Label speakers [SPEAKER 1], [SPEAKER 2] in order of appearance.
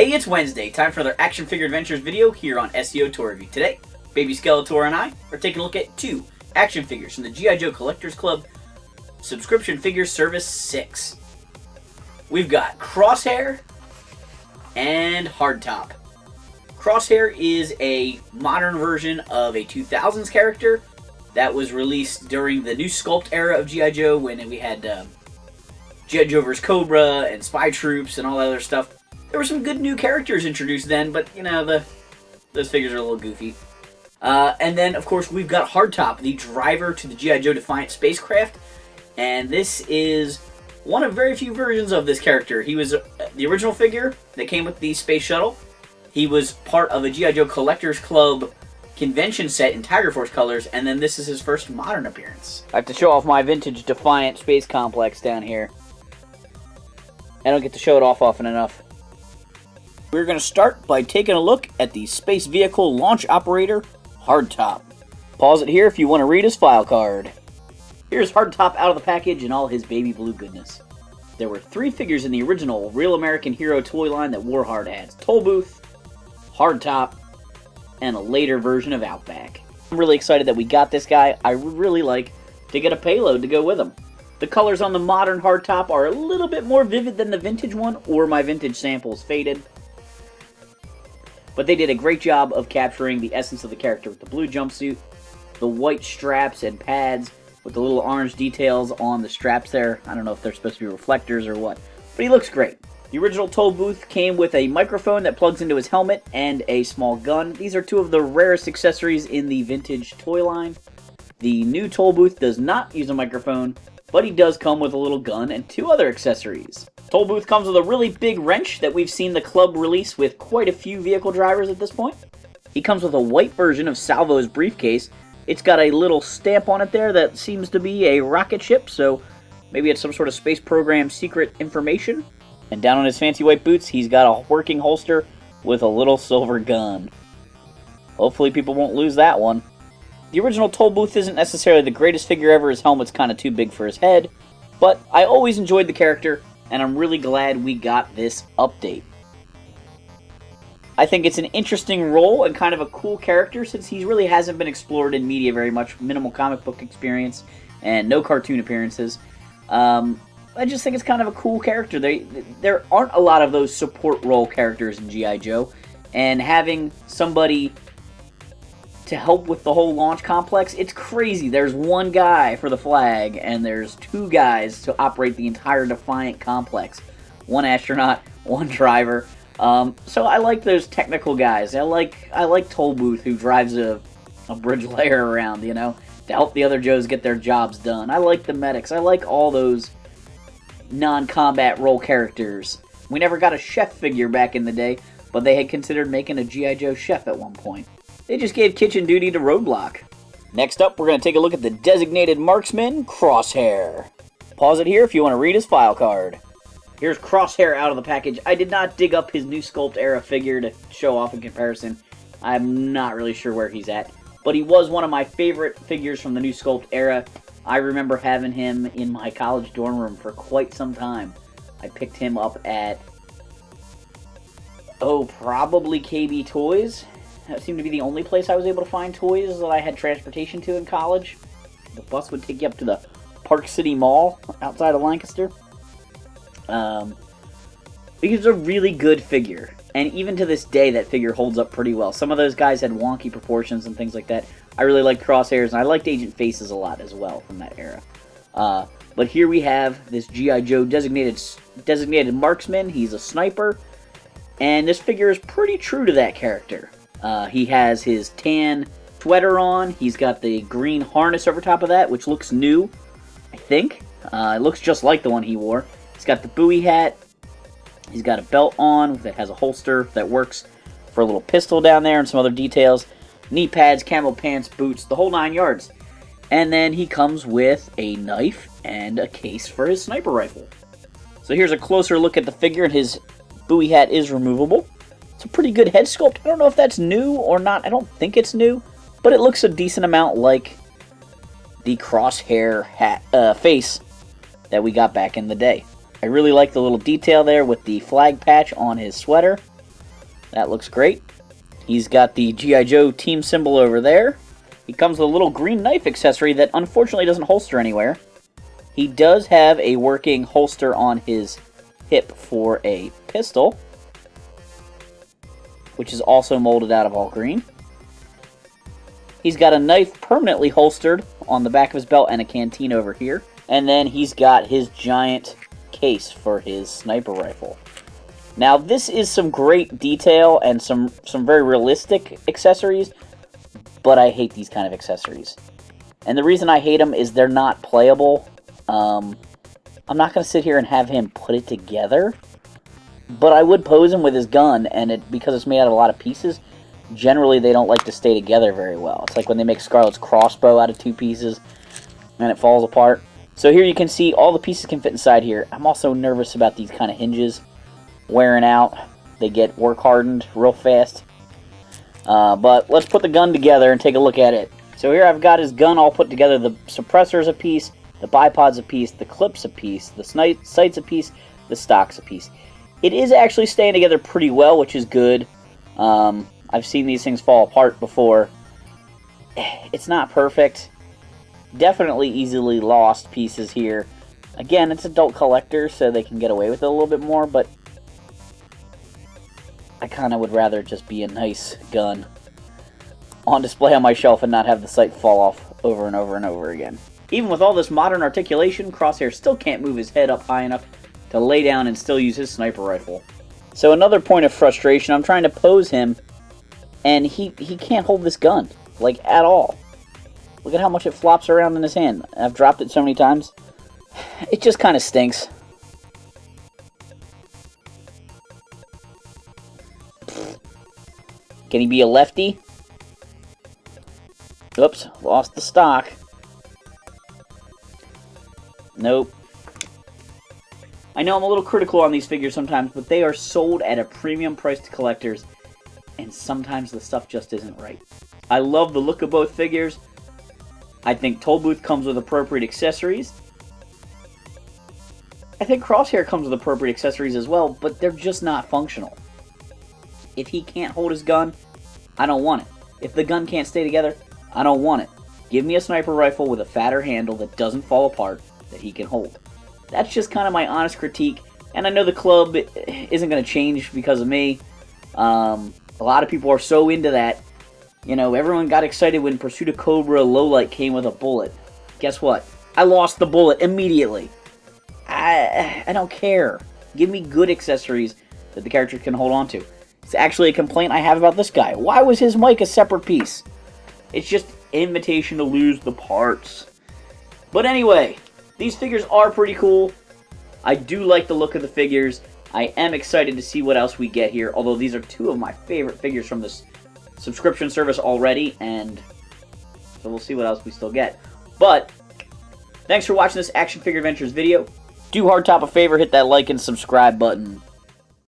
[SPEAKER 1] Hey, it's Wednesday, time for another action figure adventures video here on SEO Toy Review. Today, Baby Skeletor and I are taking a look at two action figures from the G.I. Joe Collectors Club Subscription Figure Service 6. We've got Crosshair and Hardtop. Crosshair is a modern version of a 2000s character that was released during the new sculpt era of G.I. Joe when we had G.I. Joe vs. Cobra and Spy Troops and all that other stuff. There were some good new characters introduced then, but, you know, those figures are a little goofy. And then, of course, we've got Hardtop, the driver to the G.I. Joe Defiant spacecraft. And this is one of very few versions of this character. He was the original figure that came with the space shuttle. He was part of a G.I. Joe Collectors Club convention set in Tiger Force colors, and then this is his first modern appearance. I have to show off my vintage Defiant space complex down here. I don't get to show it off often enough. We're going to start by taking a look at the Space Vehicle Launch Operator, Hardtop. Pause it here if you want to read his file card. Here's Hardtop out of the package in all his baby blue goodness. There were 3 figures in the original Real American Hero toy line that wore hard hats. Toll Booth, Hardtop, and a later version of Outback. I'm really excited that we got this guy. I would really like to get a payload to go with him. The colors on the modern Hardtop are a little bit more vivid than the vintage one, or my vintage samples faded. But they did a great job of capturing the essence of the character with the blue jumpsuit, the white straps and pads with the little orange details on the straps there. I don't know if they're supposed to be reflectors or what, but he looks great. The original Toll Booth came with a microphone that plugs into his helmet and a small gun. These are 2 of the rarest accessories in the vintage toy line. The new Toll Booth does not use a microphone, but he does come with a little gun and 2 other accessories. Toll Booth comes with a really big wrench that we've seen the club release with quite a few vehicle drivers at this point. He comes with a white version of Salvo's briefcase. It's got a little stamp on it there that seems to be a rocket ship, so maybe it's some sort of space program secret information. And down on his fancy white boots, he's got a working holster with a little silver gun. Hopefully people won't lose that one. The original Toll Booth isn't necessarily the greatest figure ever. His helmet's kind of too big for his head, but I always enjoyed the character, and I'm really glad we got this update. I think it's an interesting role and kind of a cool character since he really hasn't been explored in media very much. Minimal comic book experience and no cartoon appearances. I just think it's kind of a cool character. There aren't a lot of those support role characters in G.I. Joe, and having somebody to help with the whole launch complex, it's crazy. There's 1 guy for the flag, and there's 2 guys to operate the entire Defiant complex. 1 astronaut, 1 driver. So I like those technical guys. I like Toll Booth, who drives a bridge layer around, you know, to help the other Joes get their jobs done. I like the medics. I like all those non-combat role characters. We never got a chef figure back in the day, but they had considered making a G.I. Joe chef at one point. They just gave kitchen duty to Roadblock. Next up, we're going to take a look at the designated Marksmen Crosshair. Pause it here if you want to read his file card. Here's Crosshair out of the package. I did not dig up his new sculpt era figure to show off in comparison. I'm not really sure where he's at, but he was one of my favorite figures from the new sculpt era. I remember having him in my college dorm room for quite some time. I picked him up at, probably KB Toys. That seemed to be the only place I was able to find toys that I had transportation to in college. The bus would take you up to the Park City Mall outside of Lancaster. He's a really good figure, and even to this day that figure holds up pretty well. Some of those guys had wonky proportions and things like that. I really liked Crosshairs, and I liked Agent Faces a lot as well from that era. But here we have this G.I. Joe designated marksman. He's a sniper, and this figure is pretty true to that character. He has his tan sweater on. He's got the green harness over top of that, which looks new, I think. It looks just like the one he wore. He's got the buoy hat. He's got a belt on that has a holster that works for a little pistol down there and some other details. Knee pads, camo pants, boots, the whole 9 yards. And then he comes with a knife and a case for his sniper rifle. So here's a closer look at the figure, and his buoy hat is removable. It's a pretty good head sculpt. I don't know if that's new or not. I don't think it's new, but it looks a decent amount like the Crosshair hat, face that we got back in the day. I really like the little detail there with the flag patch on his sweater. That looks great. He's got the G.I. Joe team symbol over there. He comes with a little green knife accessory that unfortunately doesn't holster anywhere. He does have a working holster on his hip for a pistol, which is also molded out of all green. He's got a knife permanently holstered on the back of his belt and a canteen over here. And then he's got his giant case for his sniper rifle. Now this is some great detail and some very realistic accessories, but I hate these kind of accessories. And the reason I hate them is they're not playable. I'm not going to sit here and have him put it together, but I would pose him with his gun, and because it's made out of a lot of pieces, generally they don't like to stay together very well. It's like when they make Scarlet's crossbow out of 2 pieces and it falls apart. So here you can see all the pieces can fit inside here. I'm also nervous about these kind of hinges wearing out. They get work hardened real fast. But let's put the gun together and take a look at it. So here I've got his gun all put together. The suppressor's a piece, the bipod's a piece, the clip's a piece, the sight's a piece, the stock's a piece. It is actually staying together pretty well, which is good. I've seen these things fall apart before. It's not perfect. Definitely easily lost pieces here. Again, it's adult collectors, so they can get away with it a little bit more, but I kind of would rather just be a nice gun on display on my shelf and not have the sight fall off over and over and over again. Even with all this modern articulation, Crosshair still can't move his head up high enough to lay down and still use his sniper rifle. So another point of frustration, I'm trying to pose him, and he can't hold this gun, like, at all. Look at how much it flops around in his hand. I've dropped it so many times. It just kind of stinks. Can he be a lefty? Oops, lost the stock. Nope. I know I'm a little critical on these figures sometimes, but they are sold at a premium price to collectors, and sometimes the stuff just isn't right. I love the look of both figures. I think Tollbooth comes with appropriate accessories. I think Crosshair comes with appropriate accessories as well, but they're just not functional. If he can't hold his gun, I don't want it. If the gun can't stay together, I don't want it. Give me a sniper rifle with a fatter handle that doesn't fall apart that he can hold. That's just kind of my honest critique, and I know the club isn't going to change because of me. A lot of people are so into that. You know, everyone got excited when Pursuit of Cobra Lowlight came with a bullet. Guess what? I lost the bullet immediately. I don't care. Give me good accessories that the character can hold on to. It's actually a complaint I have about this guy. Why was his mic a separate piece? It's just an invitation to lose the parts. But anyway, these figures are pretty cool. I do like the look of the figures. I am excited to see what else we get here, although these are 2 of my favorite figures from this subscription service already, and so we'll see what else we still get. But thanks for watching this Action Figure Adventures video. Do Hardtop a favor, hit that like and subscribe button.